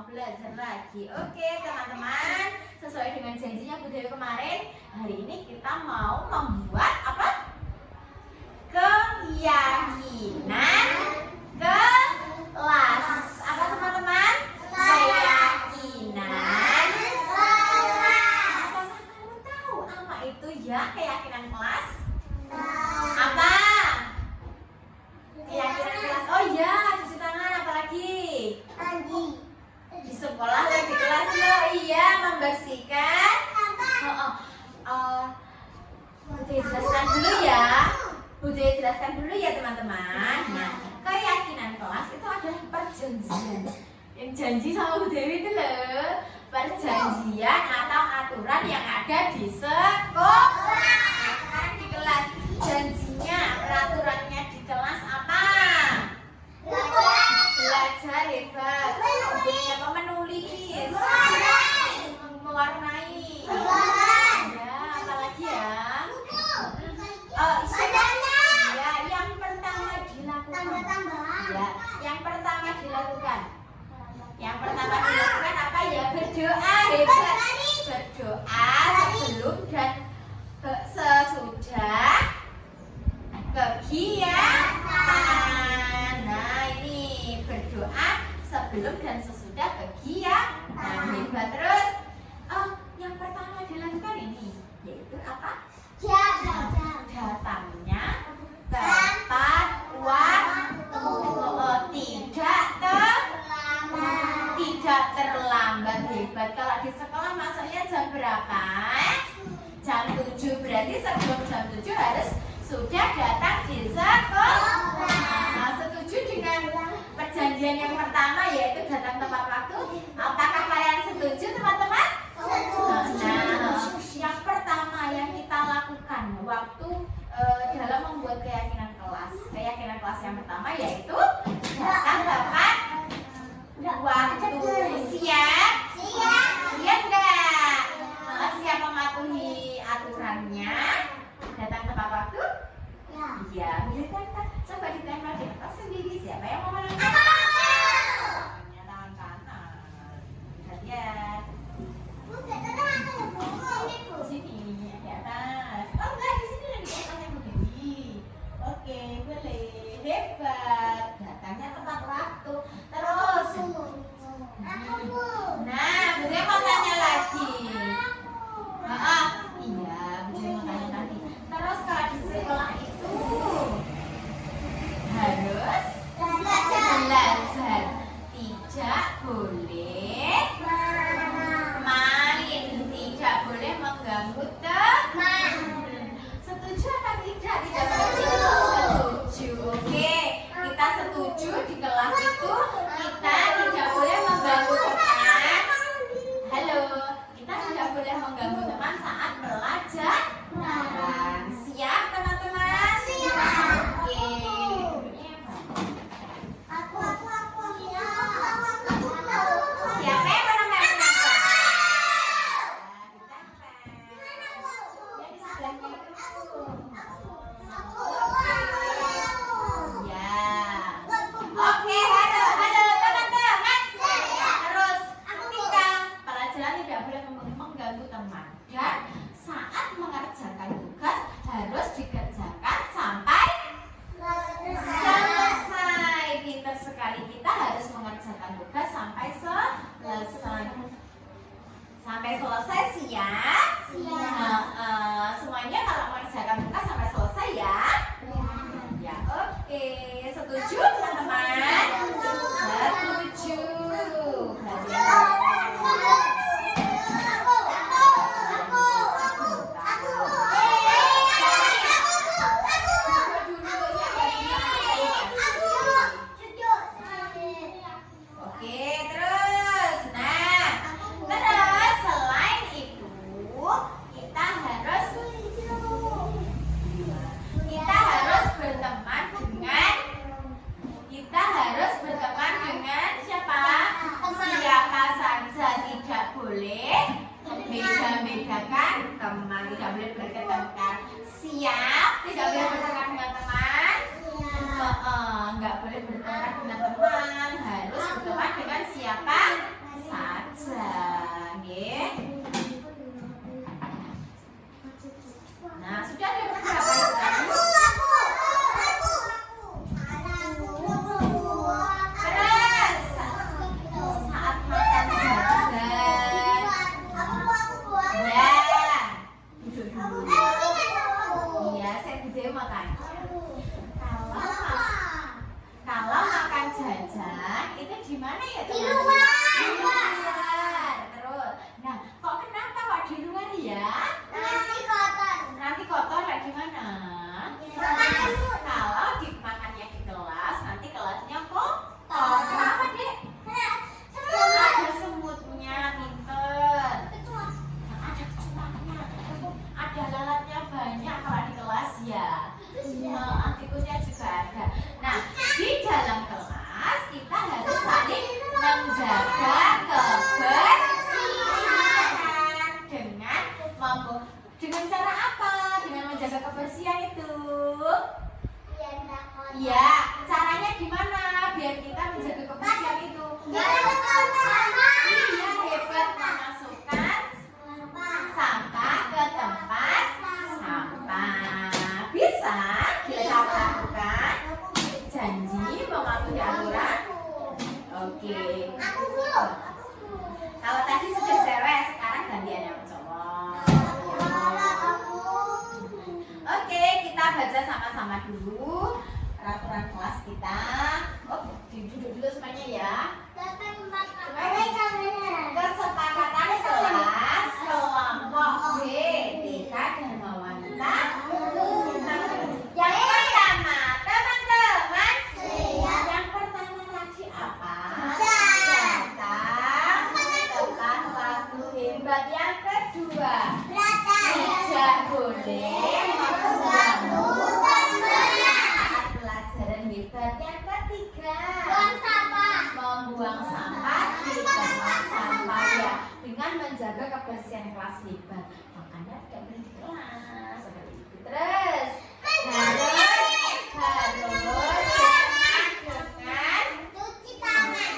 belajar lagi. Oke teman-teman, sesuai dengan janjinya Bu Dewi kemarin, hari ini kita mau membuat apa? Keyakinan kelas. Apa teman-teman? Keyakinan kelas. Apakah kamu tahu apa itu ya keyakinan kelas? Apa? Keyakinan kelas. Oh ya, cuci tangan, apalagi? Di sekolah lagi kelas lo, iya membersihkan. Bude jelaskan dulu ya. Bude jelaskan dulu ya teman-teman. Nah, keyakinan kelas itu adalah perjanjian. Yang janji sama Bu Dewi itu loh, perjanjian atau aturan yang ada di sekolah. Nah, sekarang di kelas, janjinya, peraturannya di kelas apa? Belajar hebat. Apa menulis, mewarnai. Ya, apalagi ya? Ya, yang pertama dilakukan. Ya, yang pertama dilakukan. Yang pertama dilakukan apa ya? Berdoa hebat. Berdoa sebelum dan sesudah kegiatan. Nah, ini berdoa sebelum dan sesudah kegiatan. Hebat. Terus yang pertama dilakukan ini yaitu apa? Datangnya tepat waktu, tidak terlambat. Hebat. Kalau di sekolah masuknya jam berapa? Jam 7. Berarti sebelum jam 7 harus sudah datang di sekolah. Nah, setuju dengan perjanjian yang pertama yaitu datang tepat waktu? Apakah kalian setuju teman-teman? Nah, yang pertama yang kita lakukan waktu dalam membuat keyakinan kelas. Keyakinan kelas yang pertama yaitu datang tepat waktu. Siap? Siap nggak? Siap mematuhi aturannya? Datang tepat waktu? Iya. Coba ditempel di atas sendiri. Siapa yang mau menentukan? Tangan kanan. Lihat. Di sini, di atas. Oh enggak, di sini lagi atasnya Bu Dewi. Oke, boleh. Hebat. Datangnya tepat waktu. Terus. Nah, Bu Dewi mau tanya lagi. Iya, Bu Dewi mau tanya lagi. Terus kalau di sekolah itu harus belajar, tidak boleh main, tidak boleh mengganggu teman. Setuju apa tidak? Tidak setuju. Setuju. Oke, kita setuju di kelas itu kita tidak boleh mengganggu teman. Halo, kita tidak boleh mengganggu teman saat belajar. Siap teman-teman? Siap. Oke. Siapa yang mau nambah? Yang di sebelahnya itu. Ya. Oke, halo teman-teman. Terus ketika pelajaran tidak boleh mengganggu teman dan saat mengerjakan tugas harus dikerjakan sampai selesai. Pintar sekali, kita harus mengerjakan tugas sampai selesai. Sampai selesai, siap? Semuanya kalau mengerjakan tugas sampai selesai ya? Ya, oke. Setuju teman-teman? Setuju. Kita harus berteman dengan di mana ya Di teman-teman? luar. Di luar. Terus, nah kok kenapa kok di luar ya? Nanti kotor. Nanti kotor lah gimana? Kalau dimakannya di kelas, nanti kelasnya kotor. Kenapa dek? Ada semutnya, pinter. Ada kecoaknya, ada lalatnya banyak kalau di kelas ya. Tikusnya juga ada. Nah, di dalam kelas kita harus saling menjaga kebersihan dengan cara apa? Dengan menjaga kebersihan itu. Ya, caranya gimana biar kita menjaga kebersihan itu? Iya, hebat, memasukkan sampah ke tempat sampah. Bisa kita lakukan? Janji mematuhi aturan? Oke. Kalau tadi sudah cewek, sekarang gantian yang cowok. Oke, kita baca sama-sama dulu peraturan kelas kita. Oh, duduk dulu semuanya ya. Kesepakatan kelas kelompok B, TK dan wanita. Yang pertama, teman-teman. Yang pertama lagi apa? Datang tepat waktu, hebat. Yang kedua, tidak boleh mengganggu saat pelajaran, hebat. Yang ketiga, membuang sampah di tempat sampah ya, dengan menjaga kebersihan kelas, hebat. Makanya tidak boleh di kelas seperti itu. Terus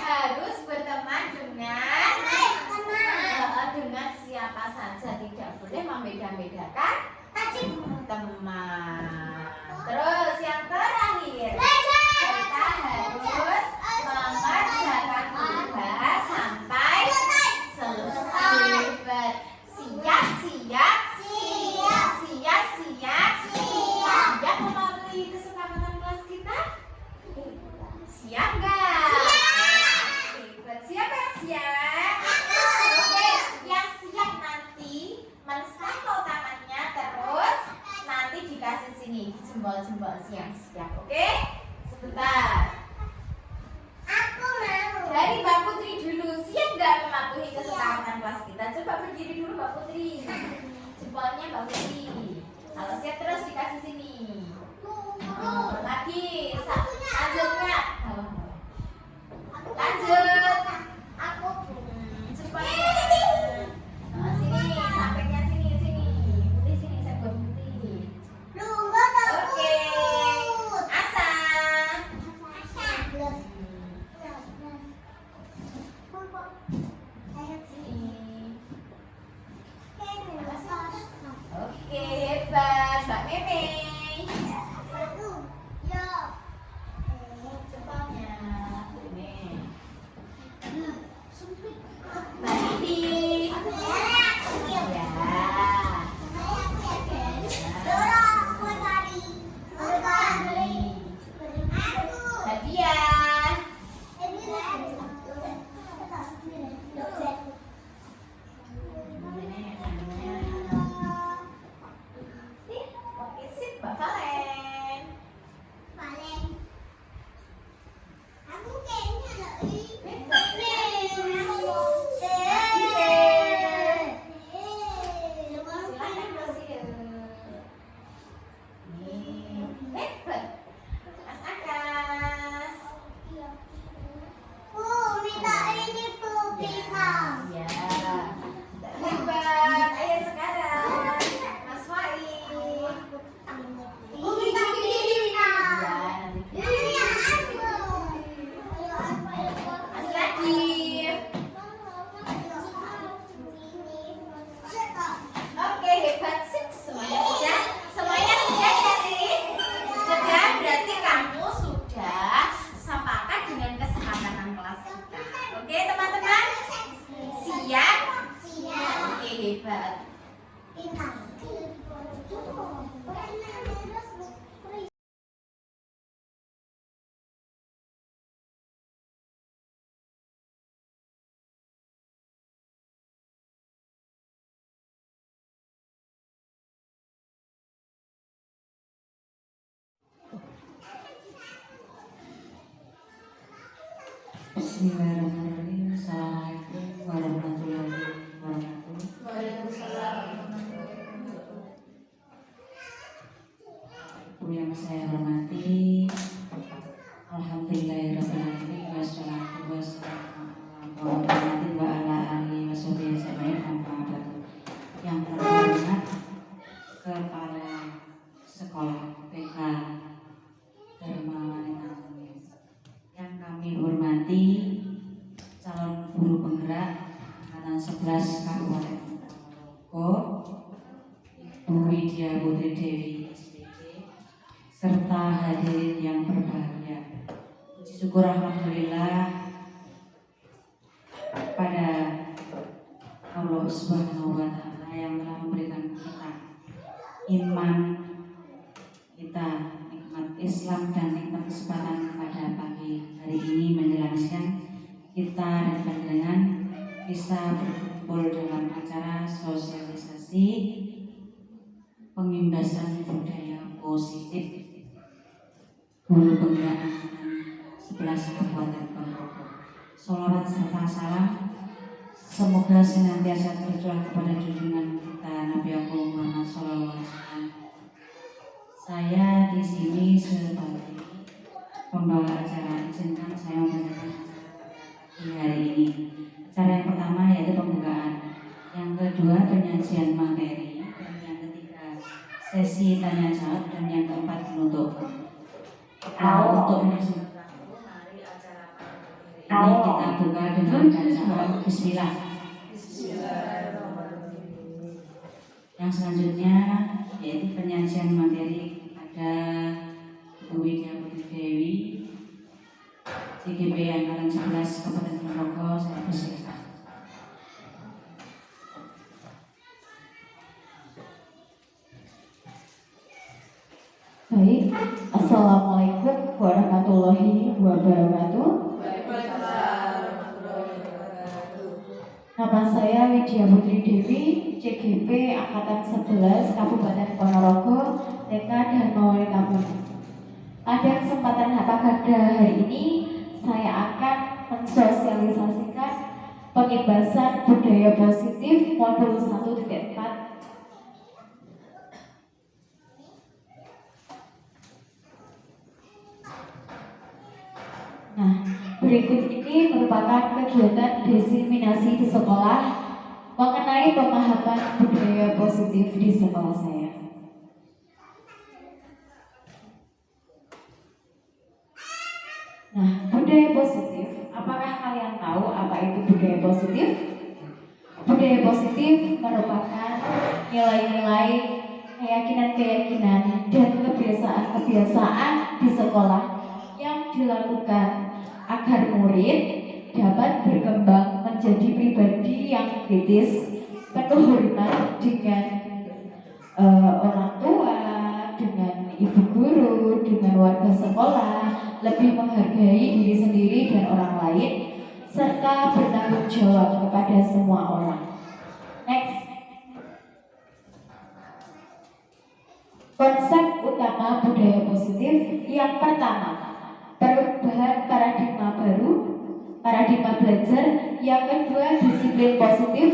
harus berteman dengan siapa saja, tidak boleh membeda-bedakan teman. Terus yang terakhir, kita harus mengerjakan tugas sampai selesai. Siap. Bismillahirrahmanirrahim. Assalamualaikum warahmatullahi wabarakatuh. Ibu yang saya hormati, alhamdulillahirrahmanirrahim. Wassalatu wassalamu ala alihi washabihi ajmain. Yang terhormat Kepala Sekolah PK Dharma Wanita, yang kami hormati calon guru penggerak angkatan 11 Kabupaten Ponorogo, Ibu Widya Putri Dewi SPG, serta hadirin yang berbahagia. Puji syukur alhamdulillah pada Allah Subhanahu wa Ta'ala yang telah memberikan kita iman, kita nikmat Islam dan nikmat kesempatan pada pagi hari ini menjelang siang kita dan panjenengan bisa berkumpul dalam acara sosialisasi pengimbasan budaya positif guru penggerak angkatan 11 Kabupaten Ponorogo. Sholawat serta salam semoga senantiasa tercurah kepada junjungan kita Nabi Agung Muhammad SAW. Saya di sini sebagai pembawa acara, izinkan saya membacakan di hari ini. Acara yang pertama yaitu pembukaan, yang kedua penyajian materi, dan yang ketiga sesi tanya jawab, dan yang keempat penutup. Untuk menyaksikan mari acara ini kita buka dengan bacaan Bismillah. Yang selanjutnya yaitu penyajian materi. Ada Ibu Widya Putri Dewi CGP angkatan 11 Kabupaten Ponorogo, saya persilakan. Baik, Assalamualaikum warahmatullahi wabarakatuh. Nama saya Widya Putri Dewi, CGP angkatan 11 Kabupaten Ponorogo, TK Dharma Wanita. Pada kesempatan Hapakada hari ini, saya akan mensosialisasikan pengimbasan budaya positif modul 1.4. Nah, berikut ini merupakan kegiatan diseminasi di sekolah mengenai pemahaman budaya positif di sekolah saya. Nah, budaya positif, apakah kalian tahu apa itu budaya positif? Budaya positif merupakan nilai-nilai, keyakinan-keyakinan, dan kebiasaan-kebiasaan di sekolah yang dilakukan agar murid dapat berkembang menjadi pribadi yang kritis, penuh hormat dengan orang tua, dengan ibu guru, dengan warga sekolah, lebih menghargai diri sendiri dan orang lain, serta bertanggung jawab kepada semua orang. Next. Konsep utama budaya positif yang pertama, perubahan paradigma baru, paradigma belajar. Yang kedua, disiplin positif.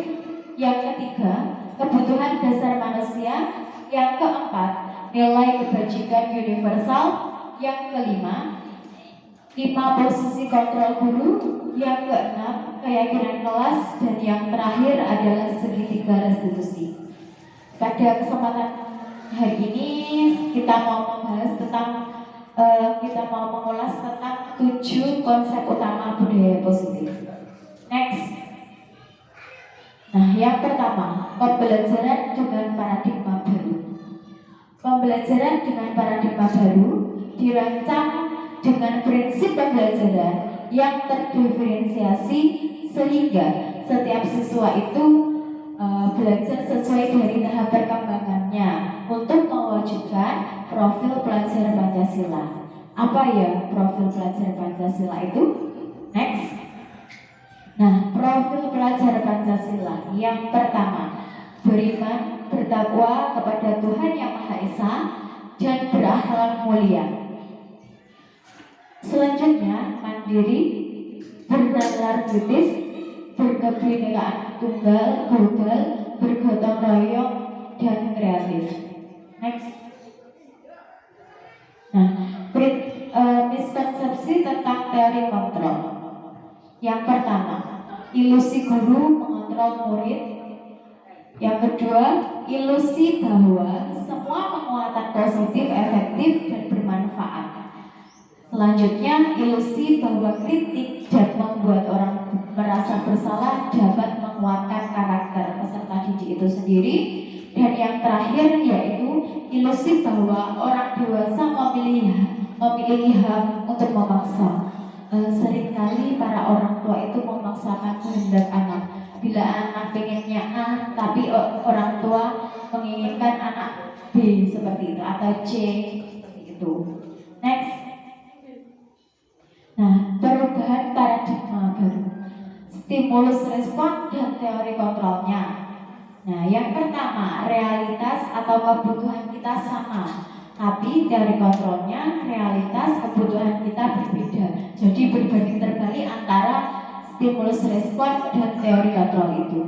Yang ketiga, kebutuhan dasar manusia. Yang keempat, nilai kebajikan universal. Yang kelima, 5 posisi kontrol guru. Yang keenam, keyakinan kelas. Dan yang terakhir adalah segitiga restitusi. Pada kesempatan hari ini kita mau membahas tentang mengulas tentang 7 konsep utama budaya positif. Next. Nah, yang pertama, pembelajaran dengan paradigma baru. Pembelajaran dengan paradigma baru dirancang dengan prinsip pembelajaran yang terdiferensiasi sehingga setiap siswa itu belajar sesuai dari tahap perkembangannya untuk mewujudkan profil pelajar Pancasila. Apa ya profil pelajar Pancasila itu? Next. Nah, profil pelajar Pancasila yang pertama, beriman, bertakwa kepada Tuhan Yang Maha Esa, dan berakhlak mulia. Selanjutnya, mandiri, bernalar kritis, berkebinekaan tunggal, global, bergotong royong, dan kreatif. Next. Nah, miskonsepsi tentang teori kontrol. Yang pertama, ilusi guru mengontrol murid. Yang kedua, ilusi bahwa semua penguatan positif, efektif, dan bermanfaat. Selanjutnya, ilusi bahwa kritik dan membuat orang merasa bersalah dapat menguatkan karakter peserta didik itu sendiri. Dan yang terakhir yaitu ilusi bahwa orang dewasa memiliki hak untuk memaksa. Seringkali para orang tua itu memaksakan kehendak anak. Bila anak pengennya A, tapi orang tua menginginkan anak B seperti itu atau C seperti itu. Next. Nah, perubahan paradigma baru, stimulus respon dan teori kontrolnya. Nah, yang pertama, realitas atau kebutuhan kita sama, tapi teori kontrolnya realitas kebutuhan kita berbeda. Jadi berbanding terbalik antara stimulus respon dan teori kontrol itu.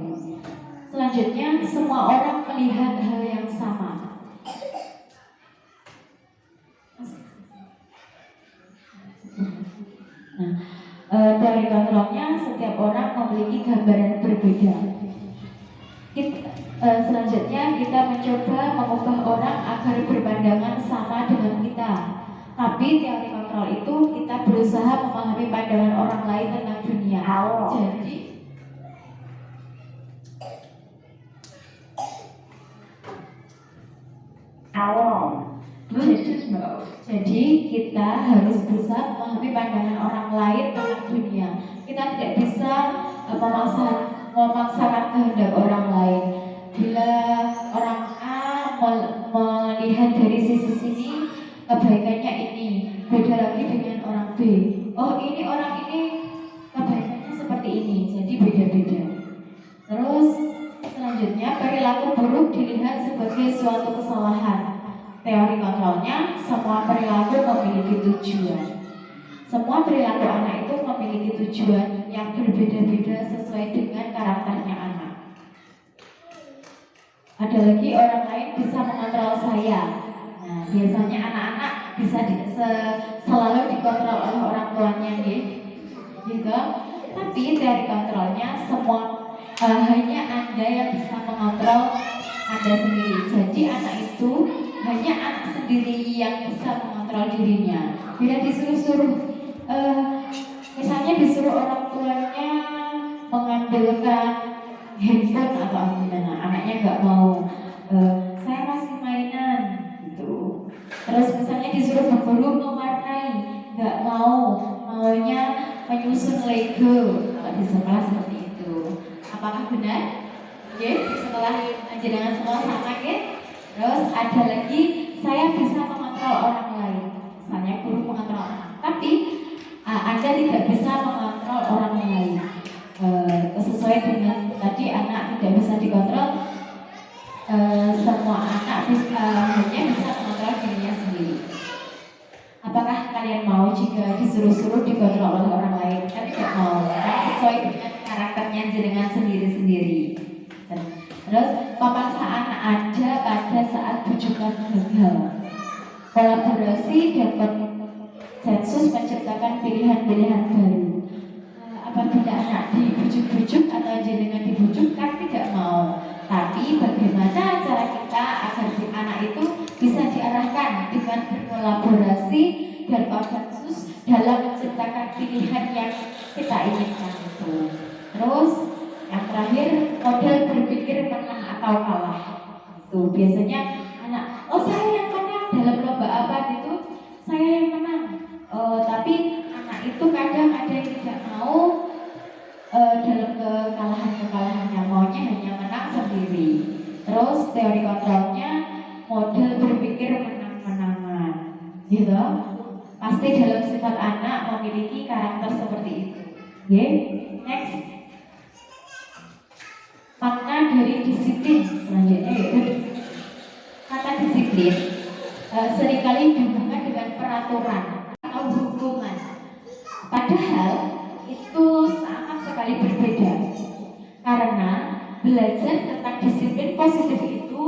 Selanjutnya, semua orang melihat hal yang sama. Nah, teori kontrolnya setiap orang memiliki gambaran berbeda. Selanjutnya kita mencoba mengubah orang agar berpandangan sama dengan kita. Tapi teori kontrol itu kita berusaha memahami pandangan orang lain tentang dunia. Jadi kita harus bisa memahami pandangan orang lain tentang dunia. Kita tidak bisa memaksakan kehendak orang lain. Bila orang A melihat dari sisi sini kebaikannya ini, beda lagi dengan orang B. Oh, ini orang ini kebaikannya seperti ini, jadi beda-beda. Terus selanjutnya, perilaku buruk dilihat sebagai suatu kesalahan. Teori kontrolnya, semua perilaku memiliki tujuan. Semua perilaku anak itu memiliki tujuan yang berbeda-beda sesuai dengan karakternya anak. Ada lagi orang lain bisa mengontrol saya. Nah, biasanya anak-anak bisa selalu dikontrol oleh orang tuanya, gitu. Tapi dari kontrolnya semua hanya Anda yang bisa mengontrol Anda sendiri. Jadi anak itu hanya anak sendiri yang bisa mengontrol dirinya. Bila disuruh-suruh, misalnya disuruh orang tuanya mengambilkan handphone atau gimana, anaknya nggak mau, saya masih mainan gitu. Terus misalnya disuruh berburu mewarnai, nggak mau, maunya menyusun Lego. Kalau di sekolah seperti itu, apakah benar? Oke, di sekolah jenengan semua sama, ya? Terus ada lagi, saya bisa mengontrol orang lain, misalnya guru mengontrol anak, tapi Anda tidak bisa mengontrol orang lain. Sesuai dengan tadi, anak tidak bisa dikontrol. Semua anak hanya bisa mengontrol dirinya sendiri. Apakah kalian mau jika disuruh-suruh dikontrol oleh orang lain? Kan tidak mau, sesuai dengan karakternya jenengan sendiri-sendiri. Terus pemaksaan ada pada saat bujukan gagal. Kolaborasi dan konsensus menciptakan pilihan-pilihan baru. Apabila anak dibujuk-bujuk atau jenengan dibujuk, kan tidak mau. Tapi bagaimana cara kita agar anak itu bisa diarahkan dengan berkolaborasi dan konsensus dalam menciptakan pilihan yang kita inginkan itu. Terus yang terakhir, model berpikir menang atau kalah. Itu biasanya anak, oh saya yang menang dalam lomba apa gitu, saya yang menang. Tapi anak itu kadang ada yang tidak mau dalam kekalahan-kekalahannya, maunya hanya menang sendiri. Terus teori kontrolnya, model berpikir menang-menangan, gitu. Pasti dalam sifat anak memiliki karakter seperti itu. Okay? Next. Makna dari disiplin selanjutnya yaitu kata disiplin seringkali dihubungkan dengan peraturan atau hukuman. Padahal itu sekali berbeda. Karena belajar tentang disiplin positif itu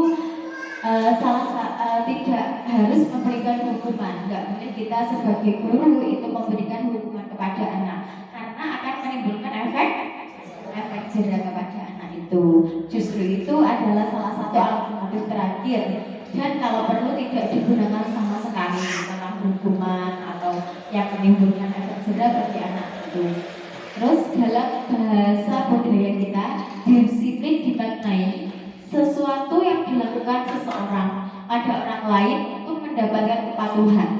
tidak harus memberikan hukuman. Nggak boleh kita sebagai guru itu memberikan hukuman kepada anak, karena akan menimbulkan efek jerah kepada anak itu. Justru itu adalah salah satu alternatif terakhir, dan kalau perlu tidak digunakan sama sekali tentang hukuman atau yang menimbulkan efek jerah bagi anak itu. Terus dalam bahasa budaya kita, disiplin dimaknai sesuatu yang dilakukan seseorang pada orang lain untuk mendapatkan kepatuhan.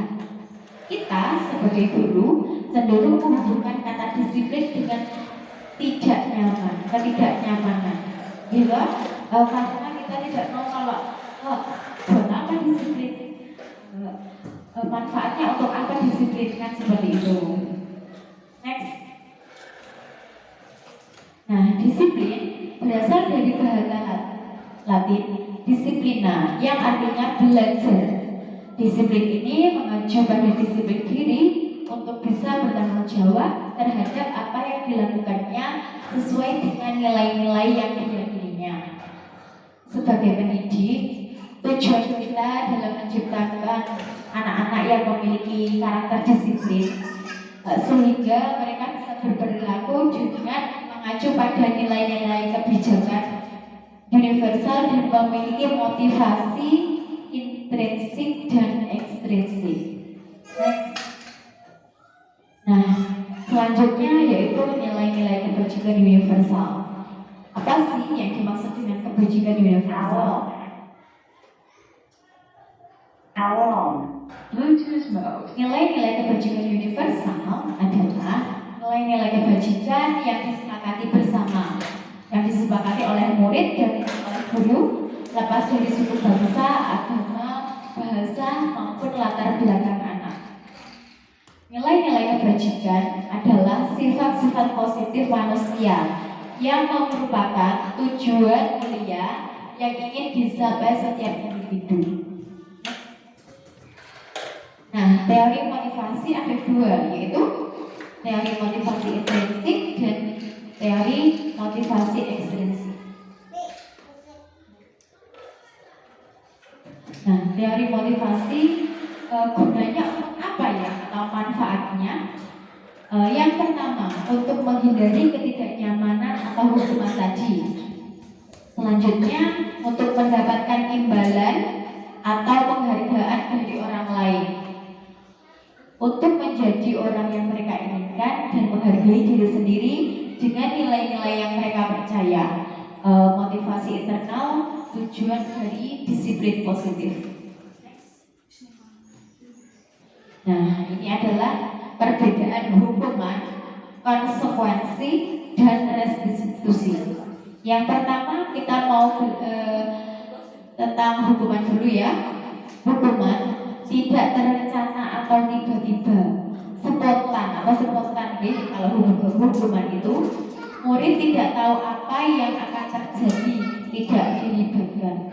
Kita sebagai guru cenderung menghubungkan kata disiplin dengan ketidaknyamanan. Bila karena kita tidak tahu kalau buat apa disiplin, manfaatnya untuk apa disiplin, kan seperti itu. Next. Nah, disiplin berasal dari bahasa Latin disiplina, yang artinya belajar. Disiplin ini mengacu pada disiplin diri untuk bisa bertanggung jawab terhadap apa yang dilakukannya sesuai dengan nilai-nilai yang diyakininya. Sebagai pendidik, tujuan kita dalam menciptakan anak-anak yang memiliki karakter disiplin, sehingga mereka bisa berperilaku dengan mengacu pada nilai-nilai kebijakan universal dan memiliki motivasi intrinsik dan ekstrinsik. Next. Nah, selanjutnya yaitu nilai-nilai kebajikan universal. Apa sih yang dimaksud dengan kebajikan universal? Bluetooth mode. Nilai-nilai kebajikan universal adalah nilai-nilai kebajikan yang disepakati bersama, yang disepakati oleh murid dan oleh guru, lepas dari suku bangsa, agama, bahasa, maupun latar belakang anak. Nilai-nilai kebajikan adalah sifat-sifat positif manusia yang merupakan tujuan mulia yang ingin dicapai setiap individu. Nah, teori motivasi ada dua, yaitu teori motivasi intrinsik dan teori motivasi ekstrinsik. Nah, teori motivasi gunanya untuk apa ya, atau manfaatnya? Yang pertama, untuk menghindari ketidaknyamanan atau hukuman tadi. Selanjutnya, untuk mendapatkan imbalan atau penghargaan dari orang lain, untuk menjadi orang yang mereka inginkan dan menghargai diri sendiri dengan nilai-nilai yang mereka percaya. Motivasi internal, tujuan dari disiplin positif. Nah, ini adalah perbedaan hukuman, konsekuensi, dan restitusi. Yang pertama kita mau tentang hukuman dulu ya. Hukuman tidak terencana atau tiba-tiba, spontan. Apa spontan? Kalau hukuman itu murid tidak tahu apa yang akan terjadi, tidak dilibatkan.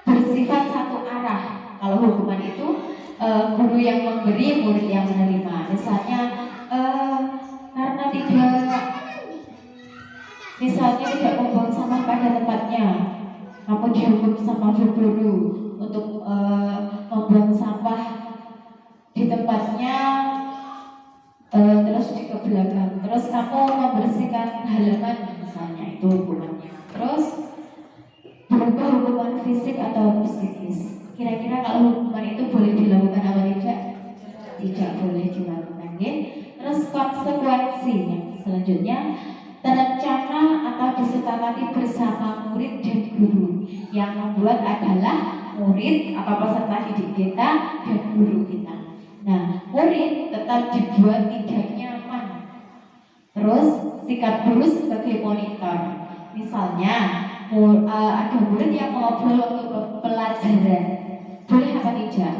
Bersifat satu arah. Kalau hukuman itu guru yang memberi, murid yang menerima. Misalnya karena tidak membuang sampah pada tempatnya, kamu dihukum sama guru untuk membuang sampah di tempatnya, terus di ke belakang, terus kamu membersihkan halaman, misalnya, itu hukumannya. Terus berupa hukuman fisik atau psikis. Kira-kira kalau hukuman itu boleh dilakukan atau tidak? Tidak boleh dilakukan. Terus konsekuensi yang selanjutnya, terencana atau disepakati bersama murid dan guru. Yang membuat adalah murid atau peserta didik kita dan guru kita. Nah, murid tetap dibuat tidak nyaman. Terus sikap guru sebagai monitor. Misalnya ada murid yang ngobrol untuk pelajaran, boleh apa tidak?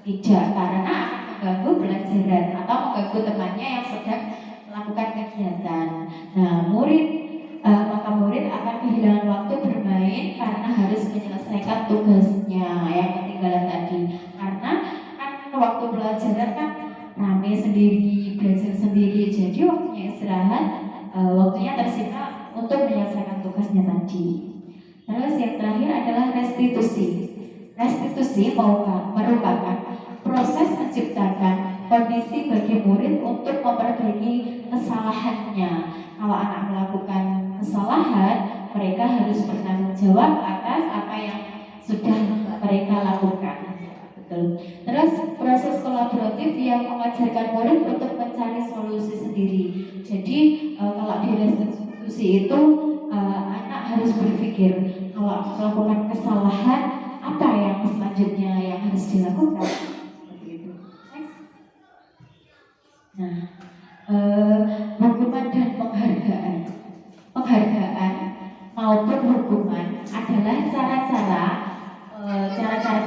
Tidak, karena akan mengganggu pelajaran atau mengganggu temannya yang sedang melakukan kegiatan. Nah, maka murid akan kehilangan waktu bermain karena harus menyelesaikan tugasnya yang ketinggalan tadi. Karena kan waktu pelajaran kan rame sendiri, belajar sendiri, jadi waktunya istirahat waktunya tersita untuk menyelesaikan tugasnya tadi. Terus yang terakhir adalah restitusi. Restitusi merupakan proses menciptakan kondisi bagi murid untuk memperbaiki kesalahannya. Kalau anak melakukan kesalahan, mereka harus bertanggung jawab atas apa yang sudah mereka lakukan. Betul. Terus proses kolaboratif yang mengajarkan murid untuk mencari solusi sendiri. Jadi kalau di restitusi itu anak harus berpikir kalau melakukan kesalahan apa yang selanjutnya yang harus dilakukan. Begitu. Nah, hukuman dan penghargaan. Penghargaan maupun hukuman adalah cara-cara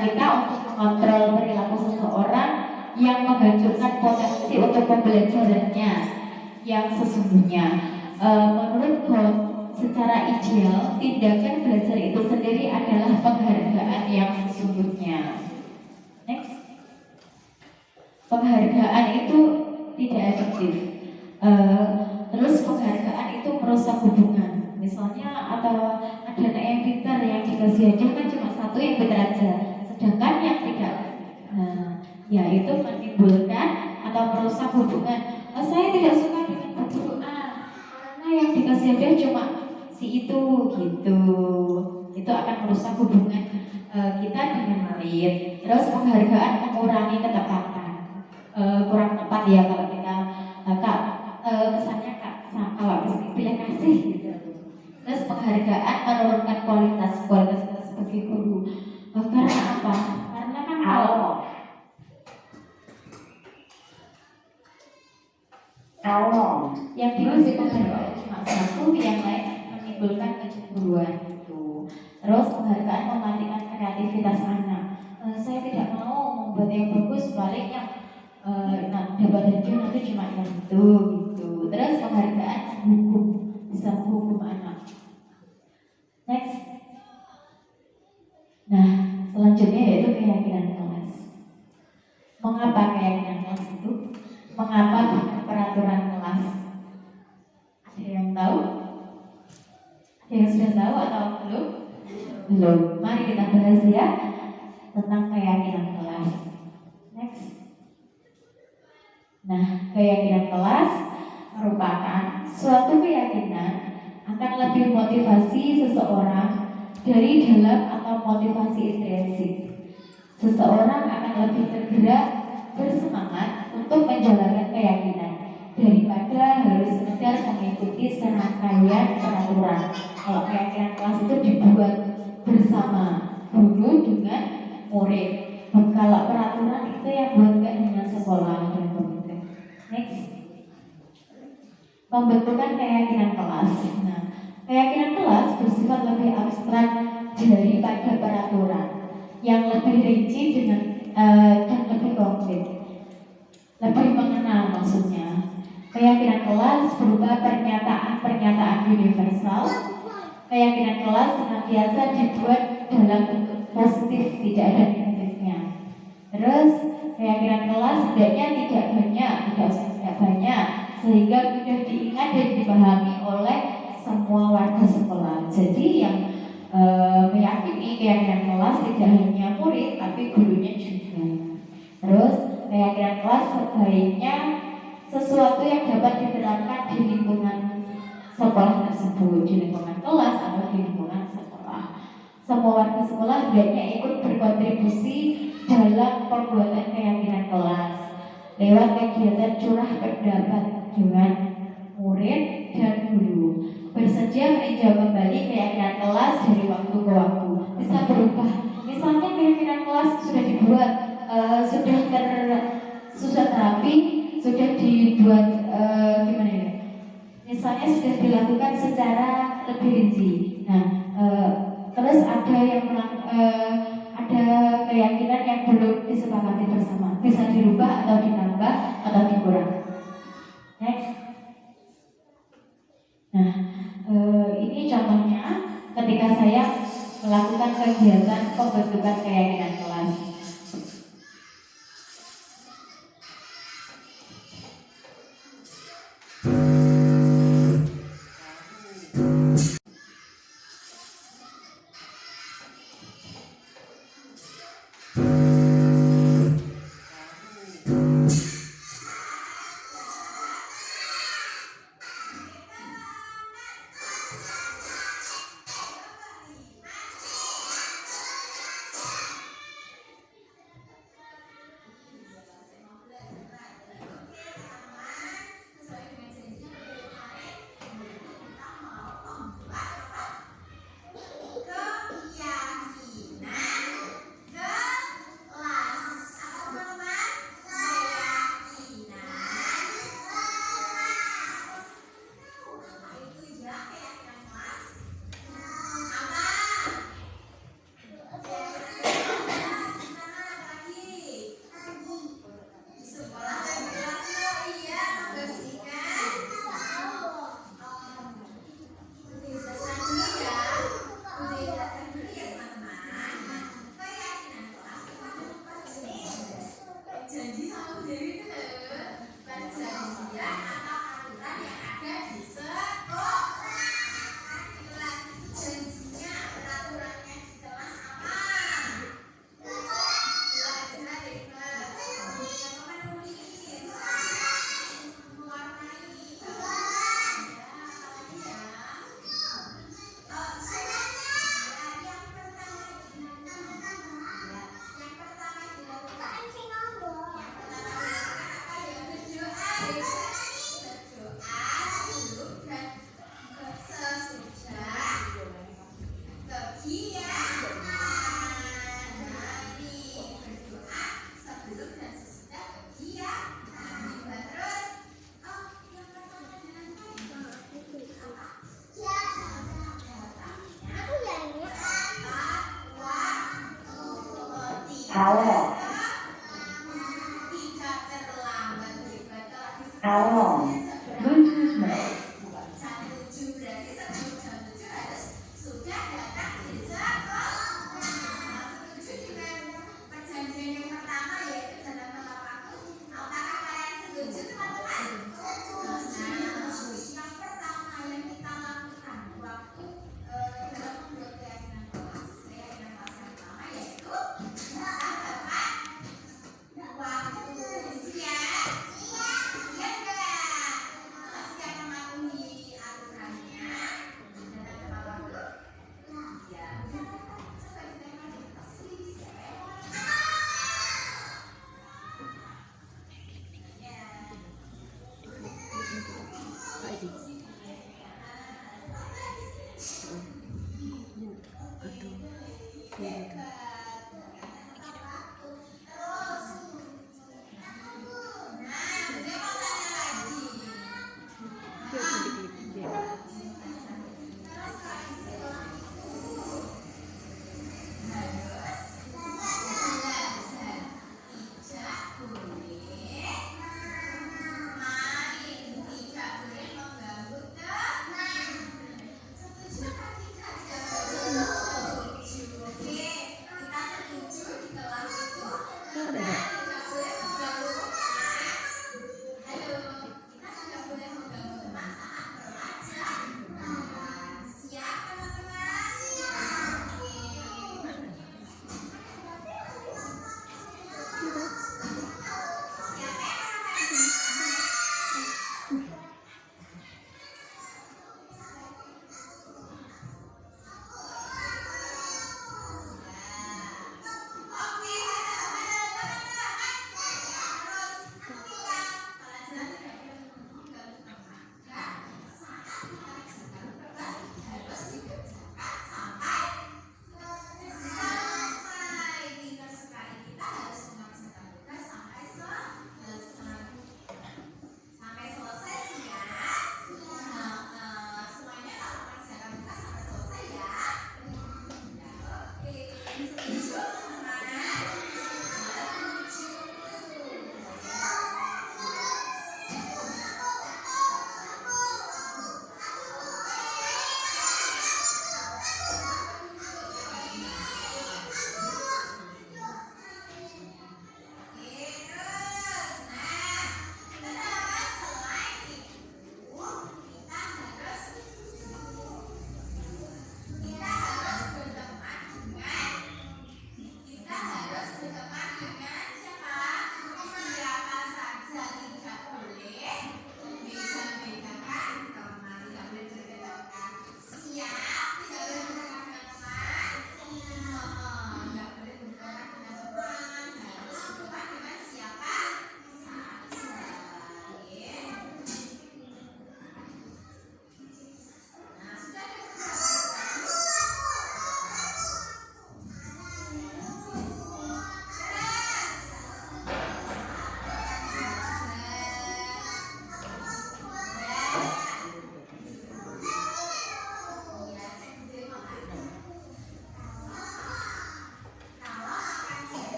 kita untuk mengontrol perilaku seseorang yang menghancurkan potensi untuk pembelajarannya yang sesungguhnya. Menurut Gold, secara ideal tindakan belajar itu sendiri adalah penghargaan yang sesungguhnya. Next. Penghargaan itu tidak efektif. Terus penghargaan itu merusak hubungan. Misalnya atau ada anak yang pintar yang dikasih hadiah kan cuma satu yang pintar aja, sedangkan yang tidak, ya itu menimbulkan atau merusak hubungan. Saya tidak suka dengan guru A karena yang dikasih hadiah cuma si itu gitu. Itu akan merusak hubungan kita dengan murid. Terus penghargaan mengurangi ketepatan. Kurang tepat ya kalau kita kesannya kalau pilih kasih gitu. Terus penghargaan menurunkan kualitas kita sebagai guru. Karena apa? Karena kan kalau yang dikasih penghargaan cuma satu, yang lain menimbulkan kecemburuan itu. Terus penghargaan mematikan kreativitas anak. Saya tidak mau membuat yang bagus, baliknya dapat hadiah nanti cuma yang itu gitu. Terus penghargaan hukum, bisa menghukum anak. Next. Nah, selanjutnya yaitu keyakinan kelas. Mengapa keyakinan kelas itu? Mengapa bukan peraturan kelas? Ada yang tahu? Ada yang sudah tahu atau belum? Belum. Mari kita bahas ya tentang keyakinan kelas. Next. Nah, keyakinan kelas merupakan suatu keyakinan akan lebih motivasi seseorang dari dalam atau motivasi intrinsik. Seseorang akan lebih tergerak, bersemangat untuk menjalankan keyakinan daripada harus sekedar mengikuti serangkaian peraturan. Kalau keyakinan kelas itu dibuat bersama guru dengan murid. Kalau peraturan itu yang buatkan hanya sekolah dan pemerintah. Next. Pembentukan keyakinan kelas. Nah, keyakinan kelas bersifat lebih abstrak daripada peraturan, yang lebih rinci dan lebih konkret, lebih mengenal maksudnya. Keyakinan kelas berupa pernyataan universal. Keyakinan kelas senantiasa dibuat dalam bentuk positif, tidak ada negatifnya. Terus keyakinan kelas hendaknya tidak banyak, sehingga mudah diingat dan dipahami oleh semua warga sekolah. Jadi yang meyakini keyakinan kelas tidak hanya murid, tapi gurunya juga. Terus keyakinan kelas sebaiknya sesuatu yang dapat diterapkan di lingkungan sekolah tersebut, di lingkungan kelas atau di lingkungan sekolah. Semua warga sekolah hendaknya ikut berkontribusi dalam pembuatan keyakinan kelas lewat kegiatan curah pendapat dengan murid dan guru. Bersedia meninjau kembali keyakinan kelas dari waktu ke waktu. Bisa berubah. Misalnya keyakinan kelas sudah dibuat, sudah terapi, sudah dibuat gimana ya? Misalnya sudah dilakukan secara lebih rinci. Nah, terus ada keyakinan yang belum disepakati bersama, bisa dirubah atau ditambah atau dikurang. Next. Nah, ini contohnya ketika saya melakukan kegiatan pembentukan keyakinan kelas. Allah, tidak terlambat hebat kalau di sekolah Allah. Bluetooth mode. jam 7 berarti sebelum jam 7 harus sudah datang di sekolah. Setuju dengan perjanjian yang pertama yaitu dalam tepat waktu. Apakah kalian setuju teman-teman? Yang pertama yang kita lakukan waktu dalam membuat keyakinan kelas yang pertama yaitu tepat waktu. Siap? Siap nggak? Siap mematuhi aturannya dalam tepat waktu? Ya. Coba ditengok di sini siapa yang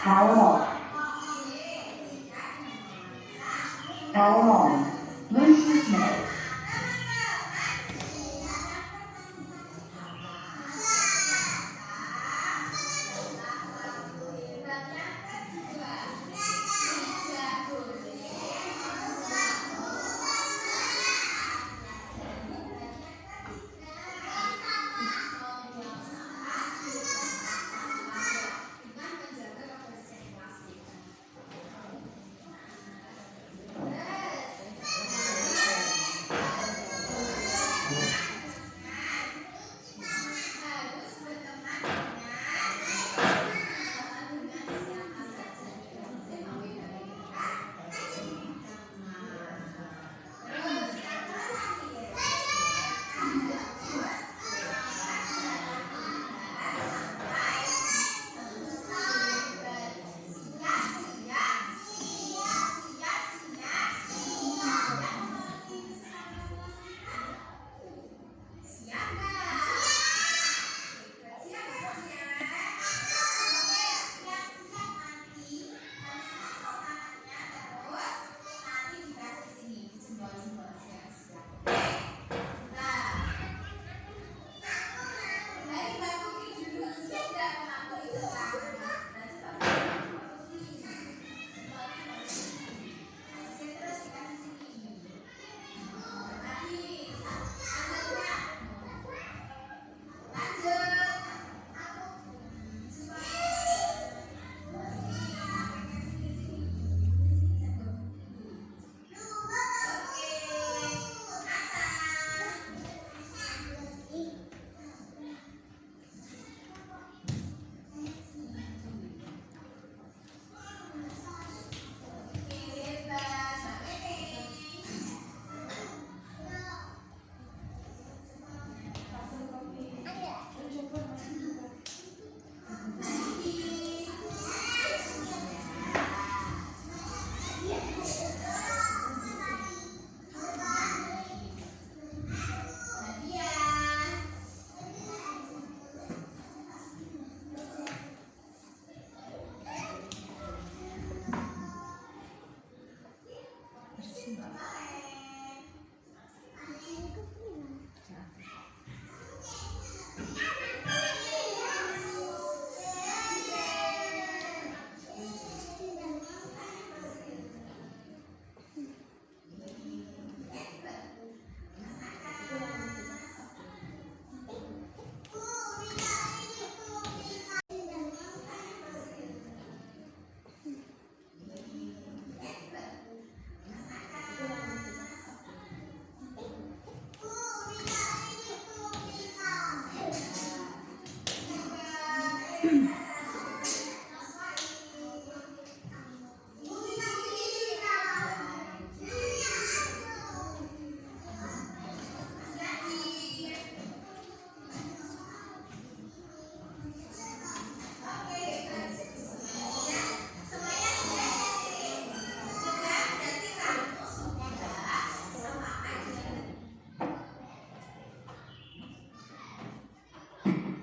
Kauno. Kauno. Berhikmat.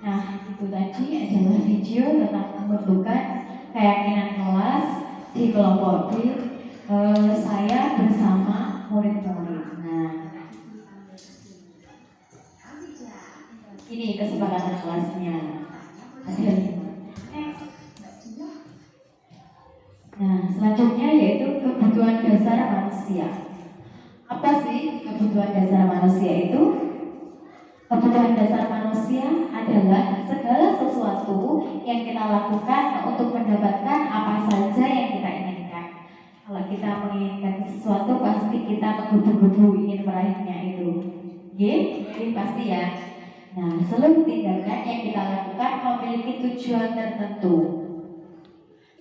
Nah, itu tadi adalah video tentang pembentukan keyakinan kelas di kelompok B. Saya bersama murid-murid. Nah, ini kesepakatan kelasnya. Ada 5. Next. Nah, selanjutnya yaitu kebutuhan dasar manusia. Apa sih kebutuhan dasar manusia itu? Kebutuhan dasar manusia adalah segala sesuatu yang kita lakukan untuk mendapatkan apa saja yang kita inginkan. Kalau kita menginginkan sesuatu, pasti kita menggebu-gebu ingin meraihnya itu. Jadi pasti ya. Nah, seluruh tindakan yang kita lakukan memiliki tujuan tertentu.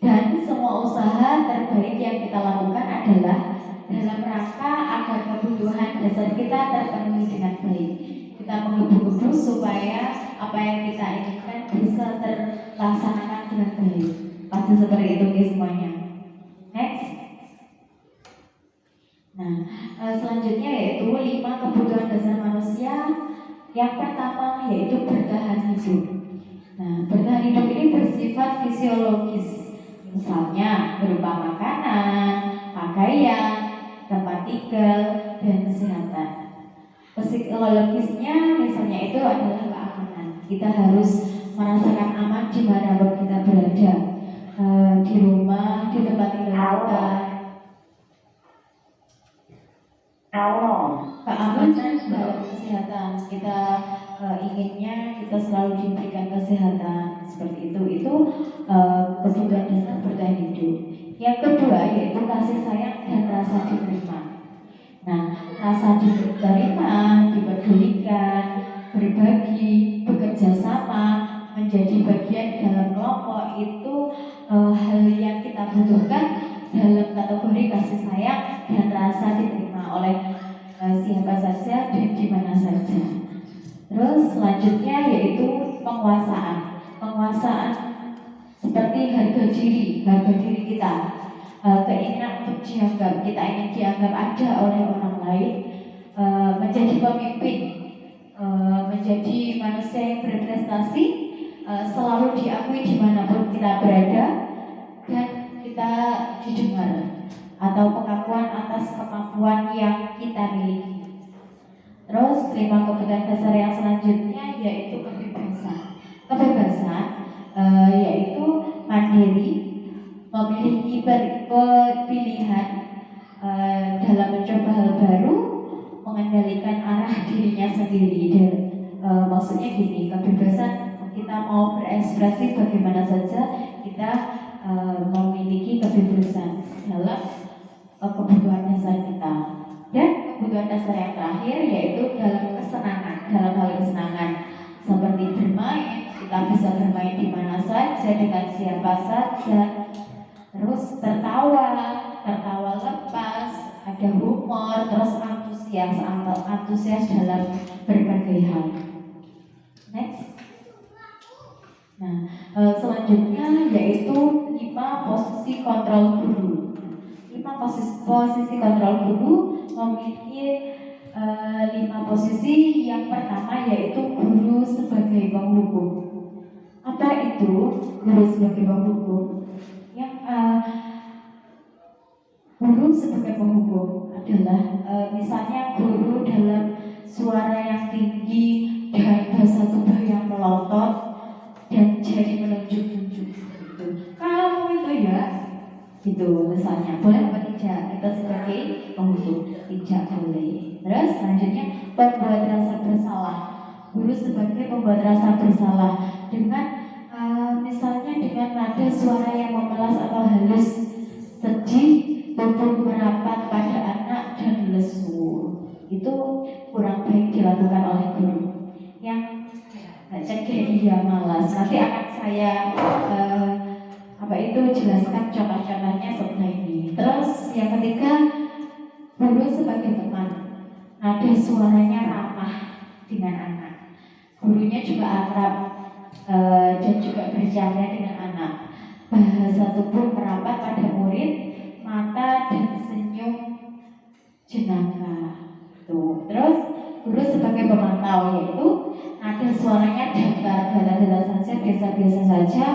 Dan semua usaha terbaik yang kita lakukan adalah dalam rangka agar kebutuhan dasar kita terpenuhi dengan baik. Kita menggebu-gebu supaya apa yang kita inginkan bisa terlaksanakan dengan baik. Pasti seperti itu semuanya. Next. Nah, selanjutnya yaitu 5 kebutuhan dasar manusia. Yang pertama yaitu bertahan hidup. Nah, bertahan hidup ini bersifat fisiologis. berupa makanan, pakaian, tempat tinggal, dan kesehatan. Psikologisnya misalnya itu adalah keamanan. Kita harus merasakan aman di mana kita berada, di rumah, di tempat tinggal kita. Keamanan dalam kesehatan, kita inginnya kita selalu diberikan kesehatan seperti itu kebutuhan dasar bertahan hidup. Yang kedua yaitu kasih sayang dan rasa diterima. Nah, rasa diterima, dipedulikan, berbagi, bekerja sama, menjadi bagian dalam kelompok itu hal yang kita butuhkan dalam kategori kasih sayang dan rasa diterima oleh siapa saja dan di mana saja. Terus selanjutnya yaitu penguasaan. Penguasaan seperti harga diri kita, keinginan untuk dianggap, kita ingin dianggap ada oleh orang lain, menjadi pemimpin, menjadi manusia yang berprestasi, selalu diakui dimanapun kita berada dan kita didengar, atau pengakuan atas kemampuan yang kita miliki. Terus 5 kebutuhan dasar yang selanjutnya yaitu kebebasan. Kebebasan yaitu mandiri, memiliki pilihan dalam mencoba hal baru, mengendalikan arah dirinya sendiri. Dan maksudnya gini, kebebasan kita mau berekspresi bagaimana saja, kita memiliki kebebasan dalam kebutuhan dasar kita. Dan kebutuhan dasar yang terakhir yaitu dalam kesenangan, dalam hal kesenangan seperti bermain, kita bisa bermain di mana saja dengan siapa saja. Terus tertawa lepas, ada humor, terus antusias dalam berbagai hal. Next. Nah, selanjutnya yaitu 5 posisi kontrol guru. 5 posisi kontrol guru memiliki 5 posisi. Yang pertama yaitu guru sebagai penghukum. Apa itu guru sebagai penghukum? Yang guru sebagai penghukum adalah misalnya guru dalam suara yang tinggi dan bahasa tubuh yang melotot dan jari menunjuk-nunjuk gitu. Kamu itu ya, gitu misalnya. Boleh apa tidak? Kita sebagai penghukum tidak boleh. Terus selanjutnya pembuat rasa bersalah. Guru sebagai pembuat rasa bersalah dengan misalnya dengan nada suara yang memelas atau halus, sedih, tubuh merapat pada anak dan lesu. Itu kurang baik dilakukan oleh guru. Yang ceria malas. Nanti akan saya jelaskan contoh-contohnya seperti ini. Terus yang ketiga, guru sebagai teman. Nada suaranya ramah dengan anak. Gurunya juga akrab dan juga bercanda dengan anak. Bahasa tubuh merapat pada murid, mata dan senyum jenaka. Tuh. Terus guru sebagai pemantau, yaitu nada suaranya datar saja, biasa-biasa saja.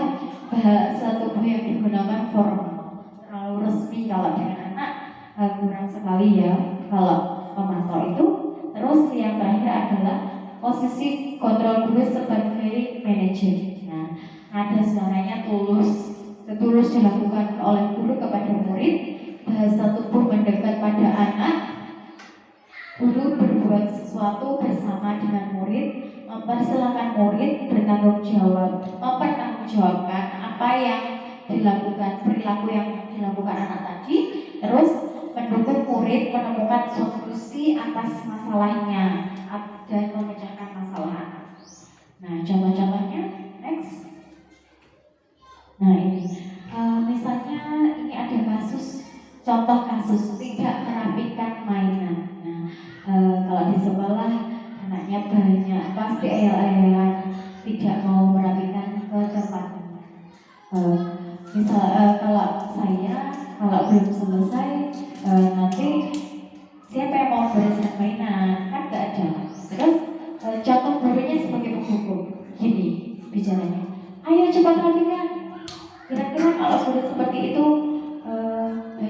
Bahasa tubuh yang digunakan formal, terlalu resmi kalau dengan anak, kurang sekali ya kalau pemantau itu. Terus yang terakhir adalah posisi kontrol guru sebagai manajer. Nah, nada suaranya tulus dilakukan oleh guru kepada murid. Bahasa tubuh mendekat pada anak. Guru berbuat sesuatu bersama dengan murid, mempersilahkan murid mempertanggungjawabkan apa yang dilakukan, perilaku yang dilakukan anak tadi. Terus mendukung murid menemukan solusi atas masalahnya dan memecahkan masalah anak. Nah, contoh-contohnya next. Nah ini, misalnya ini ada contoh kasus tidak merapikan mainan. Nah, kalau di sekolah anaknya banyak, pasti ayel-ayelan, tidak mau merapikan ke tempatnya. Kalau belum selesai, nanti siapa yang mau bereskan mainan? Kan gak ada. Terus contoh gurunya sebagai penghukum, gini bicaranya, ayo cepat rapikan. Kira-kira kalau guru seperti itu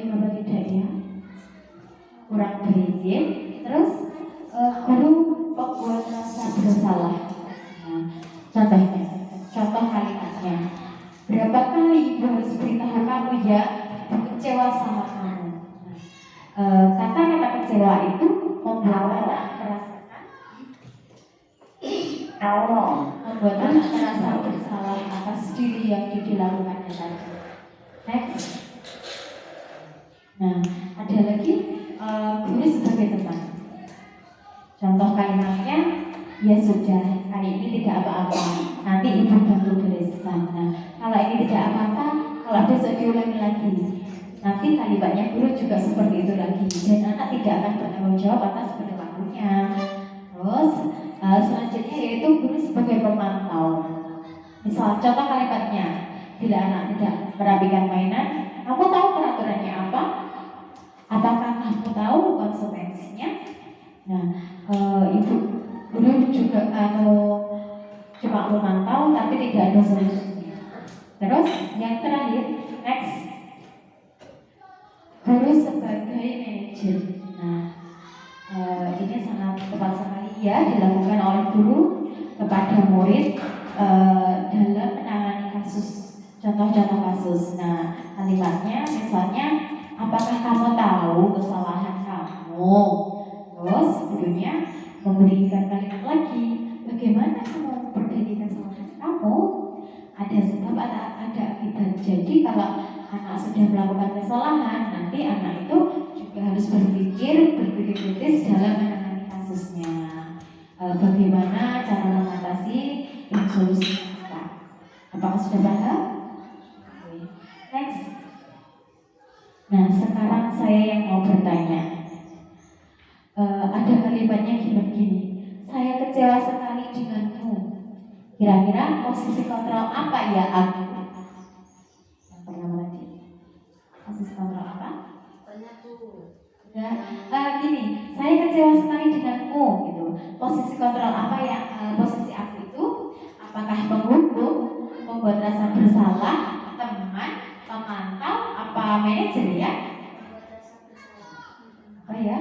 baik apa tidak ya? Kurang baik ya. Terus guru membuat rasa bersalah. Nah, contoh kalimatnya. Berapa kali ibu harus beritahu kamu ya, kecewa sama kamu. Kata-kata kecewa itu membuat anak merasa bersalah atas diri yang dilakukannya tadi. Next. Nah, ada lagi guru sebagai teman. Contoh kalimatnya, ya sudah, kali ini tidak apa-apa, nanti ibu bantu bereskan. Nah, kalau ini tidak apa-apa, kalau besok diulangi lagi, nanti kalimatnya guru juga seperti itu lagi, dan anak tidak akan bertanggung jawab atas perilakunya. Terus selanjutnya yaitu guru sebagai pemantau. Misal contoh kalimatnya, bila anak tidak merapikan mainan, kamu tahu peraturannya apa? Apakah kamu tahu konsekuensinya? Nah, ibu guru juga cuma memantau tapi tidak ada solusinya. Terus yang terakhir, next, guru sebagai manajer. Nah, ini sangat tepat sekali ya dilakukan oleh guru kepada murid dalam menangani kasus, contoh-contoh kasus. Nah, kalimatnya misalnya, apakah kamu tahu kesalahan kamu? Terus gurunya memberikan kalimat lagi, bagaimana kamu memperbaiki kesalahan kamu? Ada sebab, ada akibat. Jadi kalau anak sudah melakukan kesalahan, nanti anak itu juga harus berpikir kritis dalam menangani kasusnya. Bagaimana cara mengatasi dan solusinya apa? Apakah sudah paham? Next. Nah, sekarang saya yang mau bertanya. Ada kalimatnya gini, saya kecewa sekali denganmu. Kira-kira posisi kontrol apa ya aku? Yang pertama tadi, posisi kontrol apa? Ya, gini, saya kecewa sekali denganmu gitu. Posisi kontrol apa ya? Posisi aku itu apakah penghukum, membuat rasa bersalah, teman, pemantau, apa manajer ya? Apa ya?